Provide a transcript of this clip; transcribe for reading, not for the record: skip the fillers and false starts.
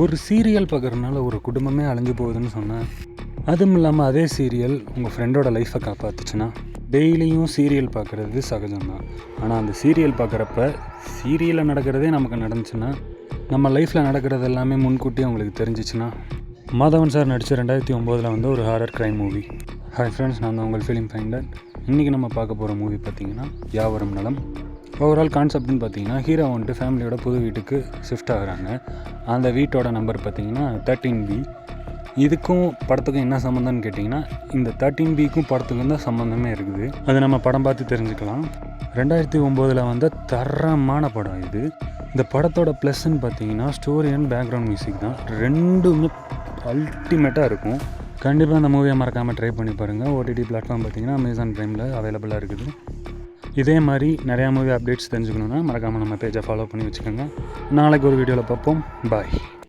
ஒரு சீரியல் பார்க்குறதுனால ஒரு குடும்பமே அழிஞ்சு போகுதுன்னு சொன்னேன். அதுவும் இல்லாமல் அதே சீரியல் உங்கள் ஃப்ரெண்டோட லைஃப்பை காப்பாற்றுச்சுன்னா, டெய்லியும் சீரியல் பார்க்குறது சகஜம்தான். ஆனால் அந்த சீரியல் பார்க்குறப்ப சீரியலில் நடக்கிறதே நமக்கு நடந்துச்சுன்னா, நம்ம லைஃப்பில் நடக்கிறது எல்லாமே முன்கூட்டியே உங்களுக்கு தெரிஞ்சிச்சுன்னா, மாதவன் சார் நடித்த 2009 வந்து ஒரு horror crime movie. Hi friends, நான் தான் உங்கள் ஃபிலிம் ஃபைண்டர். இன்றைக்கி நம்ம பார்க்க போகிற மூவி பார்த்திங்கன்னா யாவரும் நலம். ஓவரால் கான்செப்ட்னு பார்த்தீங்கன்னா, ஹீரோ வந்துட்டு ஃபேமிலியோட புது வீட்டுக்கு ஷிஃப்ட் ஆகுறாங்க. அந்த வீட்டோட நம்பர் பார்த்திங்கன்னா 13B. இதுக்கும் படத்துக்கும் என்ன சம்மந்தம்னு கேட்டிங்கன்னா, இந்த 13Bக்கும் படத்துக்கும் தான் சம்மந்தமே இருக்குது. அது நம்ம படம் பார்த்து தெரிஞ்சுக்கலாம். 2009 வந்த தரமான படம் இது. இந்த படத்தோட ப்ளஸ்ன்னு பார்த்தீங்கன்னா, ஸ்டோரி அண்ட் பேக்ரவுண்ட் மியூசிக் தான். ரெண்டுமே அல்டிமேட்டாக இருக்கும். கண்டிப்பாக அந்த மூவியை மறக்காமல் ட்ரை பண்ணி பாருங்கள். ஓடிடி பிளாட்ஃபார்ம் பார்த்தீங்கன்னா அமேசான் ப்ரைமில் அவைலபிளாக இருக்குது. இதே மாதிரி நிறையா மூவி அப்டேட்ஸ் தெரிஞ்சுக்கணுன்னா மறக்காமல் நம்ம பேஜை ஃபாலோ பண்ணி வச்சுக்கோங்க. நாளைக்கு ஒரு வீடியோவில் பார்ப்போம். பாய்.